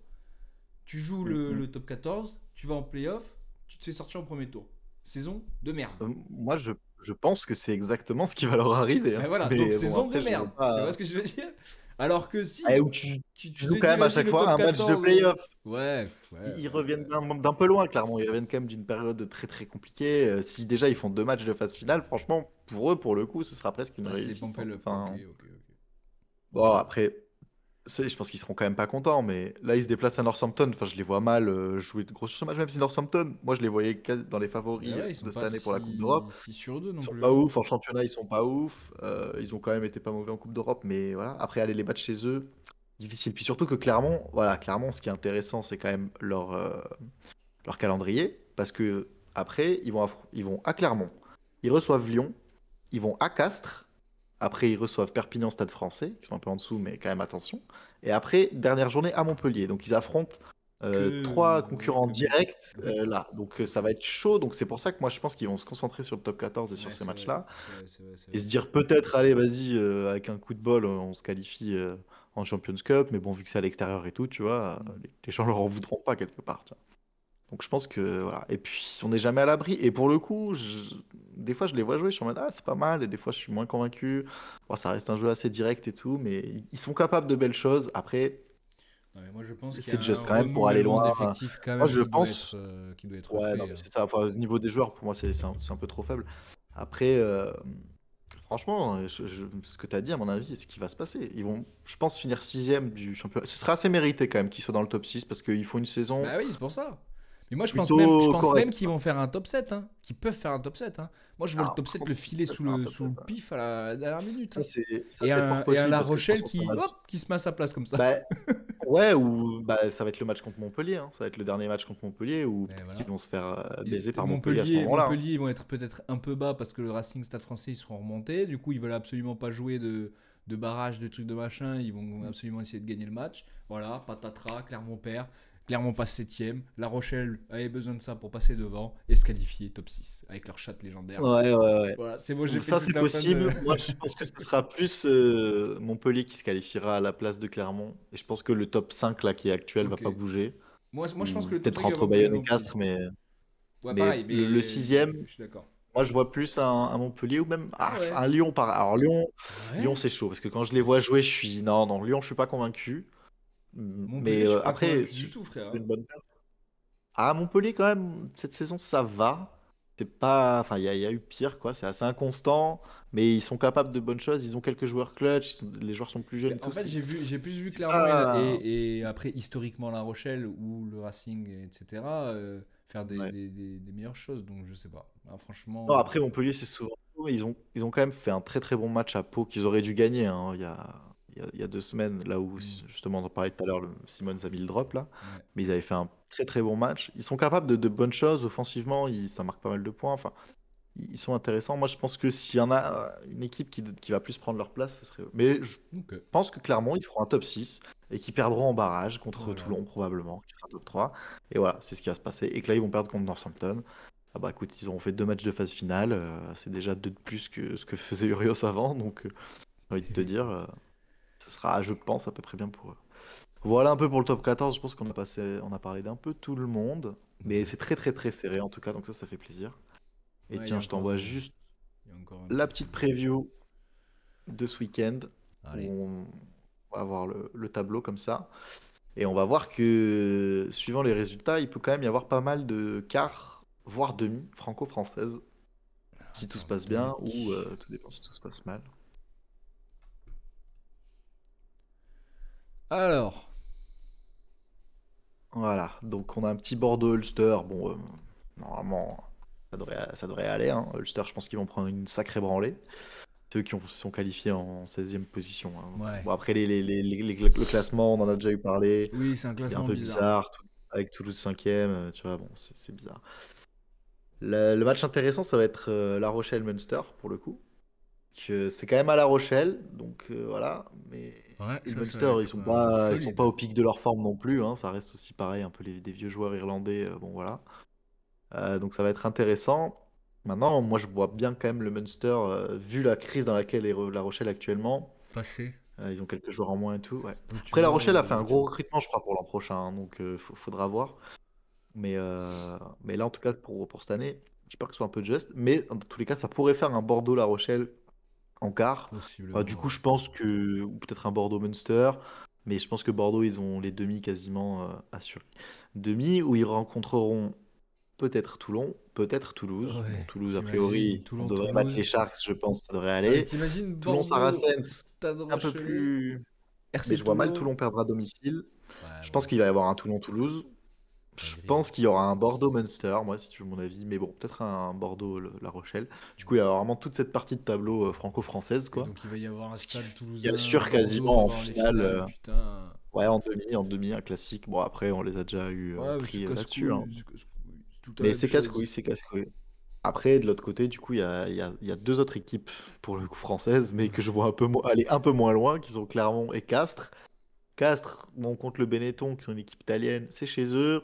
Tu joues Mm, mm. le top 14, tu vas en playoff, tu te fais sortir au premier tour. Saison de merde. Moi, je pense que c'est exactement ce qui va leur arriver. Ben Hein. voilà, donc Mais bon, saison de après, je veux merde. Tu vois pas. ce que je veux dire? Alors que Eh, si où tu tu te joues quand dis, même à vas-y, chaque le fois top un match de 14, playoff. ouais, Ils reviennent d'un peu loin, clairement. Ils reviennent quand même d'une période très très compliquée. Si déjà ils font 2 matchs de phase finale, franchement, pour eux, pour le coup, ce sera presque une Bah, c'est réussite. Hein. Pompel Up. Ok, Enfin, ok, ok. bon, après, je pense qu'ils seront quand même pas contents. Mais là, ils se déplacent à Northampton. Enfin, je les vois mal jouer de gros matchs, même si Northampton, moi, je les voyais dans les Bah favoris ouais, ils sont de cette pas année pour la Coupe d'Europe. 6 sur 2 Ils non sont plus, pas hein. ouf, en championnat ils sont pas ouf. Ils ont quand même été pas mauvais en Coupe d'Europe, mais voilà. Après aller les battre chez eux, difficile. Puis surtout que Clermont, voilà, Clermont, ce qui est intéressant, c'est quand même leur calendrier, parce que après ils vont à Clermont, ils reçoivent Lyon, ils vont à Castres, Après, ils reçoivent Perpignan, Stade Français, qui sont un peu en dessous, mais quand même attention. Et après, dernière journée à Montpellier. Donc, ils affrontent trois Ouais, concurrents que mec. directs Ouais. là. Donc, ça va être chaud. Donc, c'est pour ça que moi, je pense qu'ils vont se concentrer sur le top 14 et sur Ouais, ces c'est vrai. matchs-là. C'est vrai, c'est vrai, c'est Et vrai. se dire peut-être, allez, vas-y, avec un coup de bol, on se qualifie en Champions Cup. Mais bon, vu que c'est à l'extérieur et tout, tu vois, Mm. les gens leur en voudront pas quelque part. Tu vois. Donc je pense que voilà. Et puis on n'est jamais à l'abri. Et pour le coup, des fois je les vois jouer, je suis en mode ah c'est pas mal. Et des fois je suis moins convaincu. Bon, ça reste un jeu assez direct et tout, mais ils sont capables de belles choses. Après, Non, mais moi, je pense qu'il y c'est a un juste quand même pour aller renouvellement loin. d'effectifs quand Moi même je pense, qui doit être ouais non fait, mais hein. c'est ça. Enfin, au niveau des joueurs, pour moi c'est un peu trop faible. Après, franchement, ce que tu as dit à mon avis, c'est ce qui va se passer. Ils vont, je pense, finir sixième du championnat. Ce sera assez mérité quand même qu'ils soient dans le top 6 parce qu'ils font une saison Bah oui, c'est pour ça. Mais moi, je plutôt pense même correcte. qu'ils vont faire un top 7, hein. Qu'ils peuvent faire un top 7, hein. Moi, je vois le Ah, top par 7 le contre, filer peut-être un top sous 7, le ouais. pif à la dernière minute, Ça, hein. c'est fort Et un possible La parce que de toute Rochelle façon, ça va. qui se met à sa place comme ça. Bah, ouais, ou bah, ça va être le match contre Montpellier. Hein. Ça va être le dernier match contre Montpellier ou Mais peut-être qu'ils voilà. vont se faire Et baiser par Montpellier à ce moment-là. Hein. Montpellier, ils vont être peut-être un peu bas parce que le Racing Stade Français, ils seront remontés. Du coup, ils veulent absolument pas jouer de barrage, de trucs de machin. Ils vont absolument essayer de gagner le match. Voilà, patatras, Clermont perd. Clermont passe 7ème. La Rochelle avait besoin de ça pour passer devant et se qualifier top 6 avec leur chatte légendaire. Ouais, ouais, ouais. Voilà, c'est bon, j'ai Donc fait ça, toute c'est la fan. possible. Moi, je pense que ce sera plus Montpellier qui se qualifiera à la place de Clermont. Et je pense que le top 5 là, qui est actuel va Ok. pas bouger. Moi, je pense Ou que le top peut-être 5 va entre pas bouger Bayonne et non plus. Castres, mais, Ouais, mais pareil, le mais sixième, je suis d'accord. moi, je vois plus un Montpellier ou même Ah ouais. un Lyon. Alors, Lyon Ouais. c'est chaud parce que quand je les vois jouer, je suis. Non, non, Lyon, je suis pas convaincu. Mais Montpellier, je suis pas après, convaincu du tout, frère, une hein. bonne paire. Ah, Montpellier, quand même, cette saison, ça va. C'est pas. Enfin, il y a eu pire, quoi. C'est assez inconstant, mais ils sont capables de bonnes choses. Ils ont quelques joueurs clutch. Les joueurs sont plus jeunes et En tout. fait, j'ai plus vu C'est Clermont pas. et après historiquement La Rochelle ou le Racing, etc. Faire Ouais. des meilleures choses. Donc je sais pas. Ah, Non, franchement, après, Montpellier, c'est souvent. Ils ont quand même fait un très très bon match à Pau qu'ils auraient dû gagner hein, il y a 2 semaines, là où hmm, justement on en parlait tout à l'heure, Simons a mis le drop là. ouais. Mais ils avaient fait un très très bon match. Ils sont capables de bonnes choses offensivement, ça marque pas mal de points. Enfin, ils sont intéressants. Moi, je pense que s'il y en a une équipe qui va plus prendre leur place, ce serait eux. Mais je Ok. pense que clairement, ils feront un top 6 et qu'ils perdront en barrage contre Voilà. Toulon probablement, qui sera top 3. Et voilà, c'est ce qui va se passer. Et que là, ils vont perdre contre Northampton. Ah bah écoute, ils auront fait 2 matchs de phase finale, c'est déjà 2 de plus que ce que faisait Urios avant, donc j'ai envie de te dire, ce sera, je pense, à peu près bien pour eux. Voilà un peu pour le top 14, je pense on a parlé d'un peu tout le monde, mais Ouais. c'est très très très serré en tout cas, donc ça fait plaisir. Et Ouais, il y a tiens, je t'envoie encore, juste il y a encore un la truc. petite preview de ce week-end, où Allez. on va voir le tableau comme ça, et on va voir que, suivant les résultats, il peut quand même y avoir pas mal de quarts, voire demi, franco-françaises. Si tout se Attends, passe bien ou donc. tout dépend si tout se passe mal. Alors. Voilà, donc on a un petit Bordeaux-Ulster. Bon, normalement, ça devrait aller. Hein. Ulster, je pense qu'ils vont prendre une sacrée branlée. C'est eux qui sont qualifiés en 16e position. Hein. Donc, Ouais. bon, après, le classement, on en a déjà eu parlé. Oui, c'est un Il est un classement peu bizarre. bizarre, avec Toulouse 5e, tu vois, bon, c'est bizarre. Le match intéressant, ça va être La Rochelle-Munster, pour le coup. C'est quand même à La Rochelle, donc voilà. Mais Ouais, et le ça va Munster, être ils sont pas solide. au pic de leur forme non plus. Hein. Ça reste aussi pareil, un peu des vieux joueurs irlandais. Bon voilà. Donc ça va être intéressant. Maintenant, moi je vois bien quand même le Munster, vu la crise dans laquelle est La Rochelle actuellement. Passé. Ils ont quelques joueurs en moins et tout. Ouais. Donc tu Après, La vois, Rochelle a fait un gros recrutement, je crois, pour l'an prochain. Hein, donc faudra voir. Mais là, en tout cas, pour cette année, j'espère que ce soit un peu juste. Mais dans tous les cas, ça pourrait faire un Bordeaux-La Rochelle en quart. Du possiblement, coup, ouais. je pense que, ou peut-être un Bordeaux-Munster, mais je pense que Bordeaux, ils ont les demi quasiment assurés. Demi où ils rencontreront peut-être Toulon, peut-être Toulouse. Bon, Ouais, Toulouse, a j'imagine. priori, on devrait battre les Toulon-Toulouse. Sharks, je pense, ça devrait Ah, mais aller. t'imagines Bordeaux, Toulon-Saracens, Stade un peu Rochelet, plus. Mais RC je vois mal Toulon. Toulon perdre à domicile. Ouais, Je pense bon, qu'il va y avoir un Toulon-Toulouse. Je dinguerie. pense qu'il y aura un Bordeaux-Munster, moi, si tu veux mon avis. Mais bon, peut-être un Bordeaux-La Rochelle. Du coup, il y a vraiment toute cette partie de tableau franco-française, Et quoi. donc il va y avoir un Ce qui stade assure toulousain-Bordeaux quasiment en avant les finale. finales, putain. Ouais, en demi, un classique. Bon, après, on les a déjà eu Ouais, mais c'est pris là-dessus. Hein. casse-couille, c'est tout un la Mais même c'est casse-couille, chose. c'est casse-couille. Après, de l'autre côté, du coup, il y a deux autres équipes, pour le coup françaises, mais que je vois aller un peu moins loin, qui sont Clermont et Castres. Castres, bon, contre le Benetton, qui sont une équipe italienne, c'est chez eux.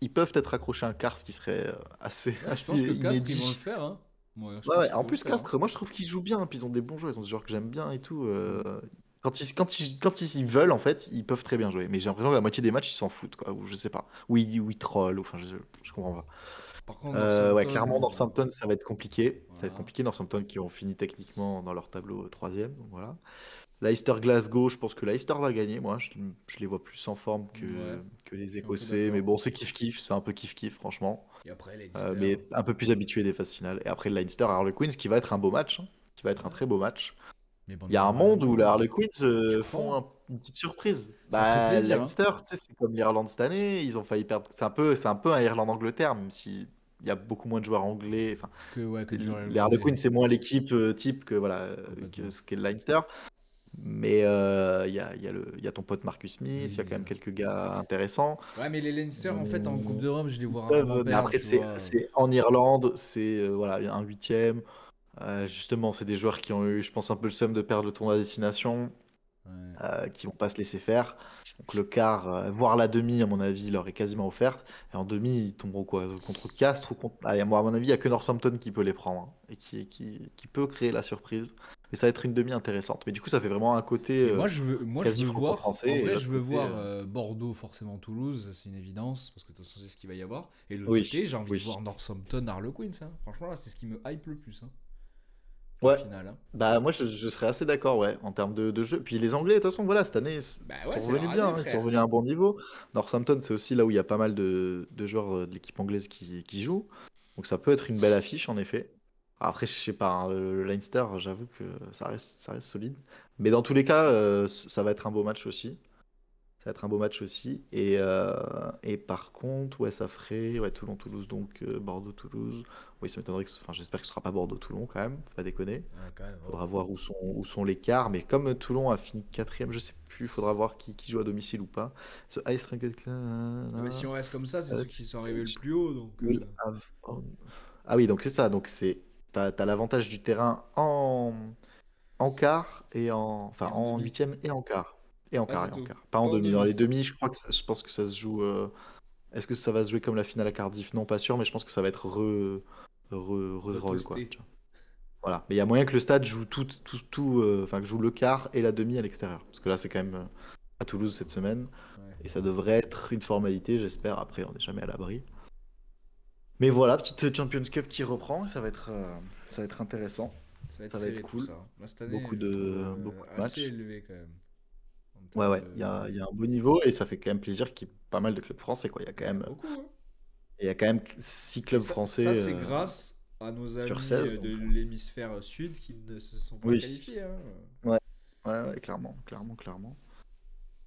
Ils peuvent peut-être accrocher un quart, ce qui serait assez, Ouais, je assez pense que Castres, ils vont le inédit. faire. Hein. Ouais, je Ouais, pense ouais. qu'ils En vont le plus, faire. Hein. Castres, moi je trouve qu'ils jouent bien, puis ils ont des bons joueurs, ils ont des joueurs que j'aime bien et tout. Mm. Quand ils veulent, en fait, ils peuvent très bien jouer. Mais j'ai l'impression que la moitié des matchs, ils s'en foutent, quoi. Ou je sais pas. Ou ils trollent, enfin, je comprends pas. Par contre, Ouais, Northampton, clairement, Northampton, ça va être compliqué. Ça va être voilà. compliqué. Northampton qui ont fini techniquement dans leur tableau troisième, donc voilà. Leicester Glasgow, je pense que Leicester va gagner. Moi, je les vois plus en forme Ouais, que les je suis un peu Écossais. Mais d'accord. bon, c'est kiff-kiff. C'est un peu kiff-kiff, franchement. Et après, Leinster. Mais un peu plus habitué des phases finales. Et après, le Leinster Harlequins, qui va être un beau match, hein, qui va être un Ouais. très beau match. Mais bon, Il y a un monde où les Harlequins tu font crois? une petite surprise. Ça ferait Bah, plaisir. Hein. Leinster, tu sais, c'est comme l'Irlande cette année. Ils ont failli perdre. C'est un peu un Irlande-Angleterre, même si il y a beaucoup moins de joueurs anglais. Enfin, Que du joueur les irlandais. Harlequins, c'est moins l'équipe type que, voilà, que Complètement. ce qu'est le Leinster. Mais il y a ton pote Marcus Smith, il y a Oui. quand même quelques gars intéressants. Ouais, mais les Leinster, en fait, en Coupe Hum, d'Europe, je les vois rarement mais perdre, après, tu c'est vois. c'est en Irlande, c'est voilà, un huitième. Justement, c'est des joueurs qui ont eu, je pense, un peu le seum de perdre le tournoi à destination, Ouais. qui vont pas se laisser faire. Donc le quart, voire la demi, à mon avis, leur est quasiment offerte. Et en demi, ils tomberont quoi? Contre Castres ou contre... Allez, moi, à mon avis, il n'y a que Northampton qui peut les prendre, hein, et qui peut créer la surprise. Mais ça va être une demi intéressante. Mais du coup, ça fait vraiment un côté Mais moi, je quasi veux voir, franco-français en et vrai, je l'autre veux côté. voir Bordeaux, forcément Toulouse, c'est une évidence, parce que de toute façon, c'est ce qu'il va y avoir. Et de l'autre Oui, côté, j'ai envie de oui. voir Northampton, Harlequins. Hein. Franchement, là, c'est ce qui me hype le plus, hein, en Ouais. finale. Hein. Bah moi je serais assez d'accord, ouais, en termes de jeu. Puis les Anglais, de toute façon, voilà, cette année, Bah ils ouais, sont c'est leur revenus bien, année, hein, ils sont frère. revenus à un bon niveau. Northampton, c'est aussi là où il y a pas mal de joueurs de l'équipe anglaise qui jouent. Donc ça peut être une belle affiche, en effet. Après, je sais pas, hein, le Leinster, j'avoue que ça reste solide. Mais dans tous les cas, ça va être un beau match aussi. Ça va être un beau match aussi. Et par contre, ouais, ça ferait ouais, Toulon-Toulouse, donc Bordeaux-Toulouse. Oui, ça m'étonnerait enfin, j'espère que ce sera pas Bordeaux-Toulon quand même, faut pas déconner. Ouais, quand même. Faudra voir où sont les quarts, mais comme Toulon a fini quatrième, je sais plus, faudra voir qui joue à domicile ou pas. Ce Ice Triangle Club, Ah, mais si on reste comme ça, c'est ceux qui sont arrivés le plus haut, donc. Will have Ah oui, donc c'est ça, donc t'as l'avantage du terrain en quart enfin Et en en demi. huitième et en quart. Et en Ah, quart c'est et en tout. quart. Pas en Pas en demi. Dans demi. les demi, je pense que ça se joue. Est-ce que ça va se jouer comme la finale à Cardiff? Non, pas sûr, mais je pense que ça va être re-roll, quoi. Retoasté. Tu vois. Voilà. Mais il y a moyen que le stade joue tout, enfin, que joue le quart et la demi à l'extérieur. Parce que là, c'est quand même à Toulouse cette semaine. Ouais. Et ça devrait être une formalité, j'espère. Après, on n'est jamais à l'abri. Mais voilà, petite Champions Cup qui reprend. Ça va être intéressant. Ça va être Ça va être serré tout cool. ça. Là, cette année, Beaucoup je le trouve de assez matchs. élevé quand même. En Ouais, termes ouais, il y a un beau niveau et ça fait quand même plaisir qu'il y ait pas mal de clubs français, quoi. Il y a Il quand y en a même, beaucoup. Hein. il y a quand même 6 Et clubs ça français c'est grâce à nos sur amis 16. de Donc, l'hémisphère sud qui ne se sont pas oui, qualifiés. Hein. ouais, ouais, ouais, clairement, clairement, clairement.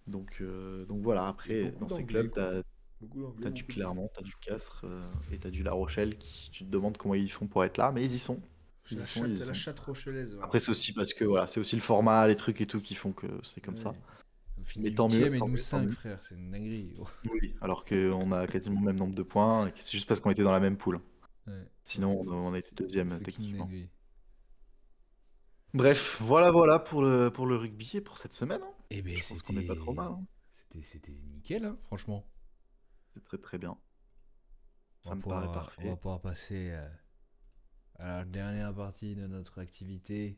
Donc voilà, Et après, beaucoup dans ces d'anglais, clubs, quoi. t'as, Beaucoup d'anglais, t'as du beaucoup de bons. Clermont, t'as du Castres et t'as du La Rochelle qui, tu te demandes comment ils font pour être là, mais ils y sont. Ils y sont, ils y La sont. chatte rochelaise, ouais. Après, c'est aussi parce que voilà, c'est aussi le format, les trucs et tout qui font que c'est comme ça. Ouais. On finit Mais tant mieux, 8ème et tant nous mieux, tant 5, mieux. frère. C'est une dinguerie. Oh. Oui, alors qu'on a quasiment le même nombre de points, et que c'est juste parce qu'on était dans la même poule. Ouais. Non, Sinon, on a été c'est une deuxième fucking techniquement. dinguerie. Bref, voilà pour le rugby et pour cette semaine, hein. Eh ben, Je pense qu'on n'est pas trop mal, hein. c'était nickel, hein, franchement. C'est très très bien. On Ça va me paraît on va parfait. pouvoir passer à la dernière partie de notre activité.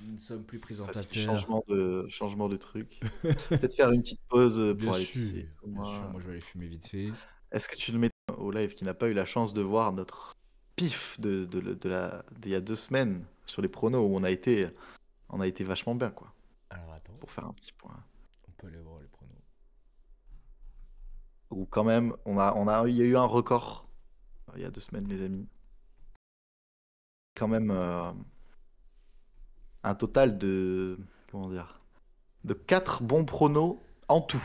Nous ne sommes plus Facile, présentateurs. changement de truc. Peut-être faire une petite pause pour aller pisser. Bien sûr, moi je vais aller fumer vite fait. Est-ce que tu le mets au live qui n'a pas eu la chance de voir notre pif d'il y a 2 semaines sur les pronos où on a été vachement bien, quoi, Alors attends, pour faire un petit point. on peut aller voir les pronos. Ou quand même, il y a eu un record il y a 2 semaines, les amis. Quand même, un total de, comment dire, de 4 bons pronos en tout,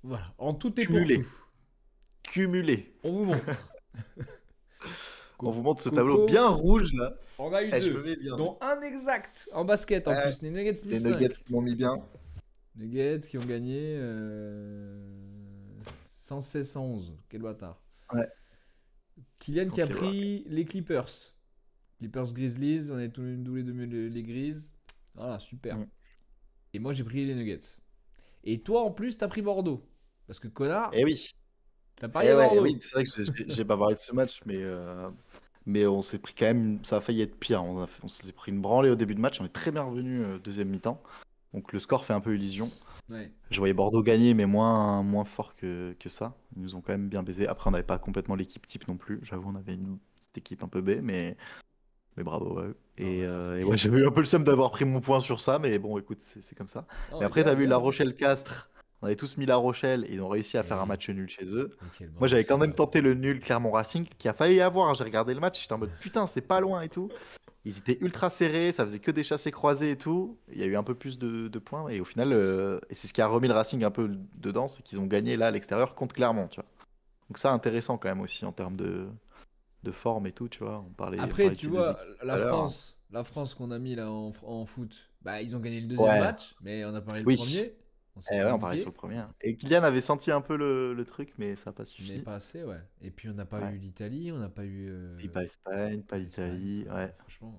Voilà, en tout et pour tout. cumulés. Cumulés. On vous montre. On vous montre ce tableau Coco, bien rouge là. on a eu Eh, je me deux, mets bien. dont un exact en basket en Ouais, plus. Les Nuggets plus les 5. Nuggets qui m'ont mis bien. Nuggets qui ont gagné 116-111. Quel bâtard. Ouais. Kylian qui a Ok, voilà. pris les Clippers. Clippers Grizzlies, on est tous les deux les Grizz. Voilà, super. Mm. Et moi j'ai pris les Nuggets. Et toi en plus t'as pris Bordeaux. Parce que connard, Eh oui. t'as parié Bordeaux. Oui, c'est vrai que j'ai pas parlé de ce match, mais on s'est pris quand même, ça a failli être pire. On s'est pris une branlée au début de match, on est très bien revenu deuxième mi-temps. Donc le score fait un peu illusion. Ouais. Je voyais Bordeaux gagner, mais moins fort que ça. Ils nous ont quand même bien baisé. Après, on n'avait pas complètement l'équipe type non plus. J'avoue, on avait une petite équipe un peu B, mais bravo. Ouais. Et ouais, j'avais eu un peu le seum d'avoir pris mon point sur ça, mais bon, écoute, c'est comme ça. Non, Et mais après, t'as bien, vu La bien. Rochelle-Castres. On avait tous mis La Rochelle. Ils ont réussi à faire un Et, match nul chez eux. et quel Moi, bordel j'avais quand c'est même pas. tenté le nul Clermont Racing, qui a failli y avoir. J'ai regardé le match, j'étais en mode putain, c'est pas loin et tout. Ils étaient ultra serrés, ça faisait que des chassés croisés et tout. Il y a eu un peu plus de points. Et au final, et c'est ce qui a remis le Racing un peu dedans, c'est qu'ils ont gagné là à l'extérieur contre Clermont, tu vois. Donc ça, intéressant quand même aussi en termes de forme et tout, tu vois. On Après, parlait de tu ces deux vois, équipes tout à l'heure. La France qu'on a mis là en foot, bah ils ont gagné le deuxième Ouais, match, mais on a parlé le oui. premier. On s'est Eh fait ouais, on parlait sur niquer. le premier, hein. Et Kylian avait senti un peu le truc, mais ça n'a pas Mais suffi. pas assez, ouais. Et puis on n'a pas Ouais. eu l'Italie, on n'a pas eu Et pas Espagne, pas l'Espagne. l'Italie, ouais. Franchement,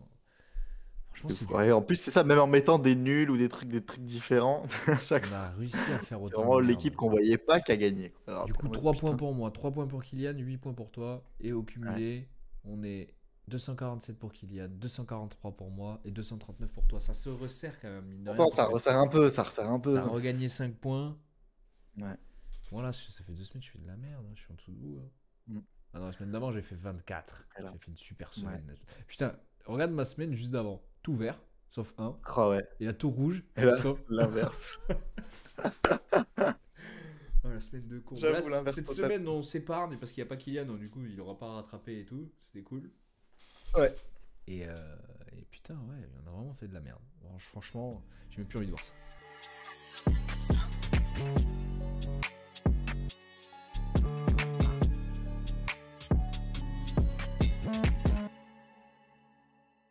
De c'est fou. dur. Ouais, en plus, c'est ça, même en mettant des nuls ou des trucs différents, à chaque On a fois. réussi à faire C'est autant de vraiment l'équipe merde. qu'on voyait pas qui a gagné, quoi. Alors, Du t'es coup, en mode 3 points putain. pour moi, 3 points pour Kylian, 8 points pour toi. Et au Ouais. cumulé, on est 247 pour Kylian, 243 pour moi et 239 pour toi. Ça se resserre quand même, mine de rien, Bon, parce ça que resserre un peu, ça resserre un t'as peu. regagné 5 points. Ouais. Voilà, ça fait 2 semaines que je fais de la merde, hein, je suis en dessous de vous. Hein. Mm. Ah non, la semaine d'avant, j'ai fait 24. Et là. J'ai fait une super Ouais. semaine. Putain, regarde ma semaine juste d'avant. Tout vert, sauf un. Oh ouais. Et là, tout rouge, Et là, sauf l'inverse. oh, la semaine de con. Là, J'avoue, l'inverse cette total. semaine, on s'épargne parce qu'il n'y a pas Kylian, donc du coup, il aura pas rattrapé et tout. C'était cool. Ouais. Et putain, ouais, on a vraiment fait de la merde. Franchement, j'ai même plus envie de voir ça.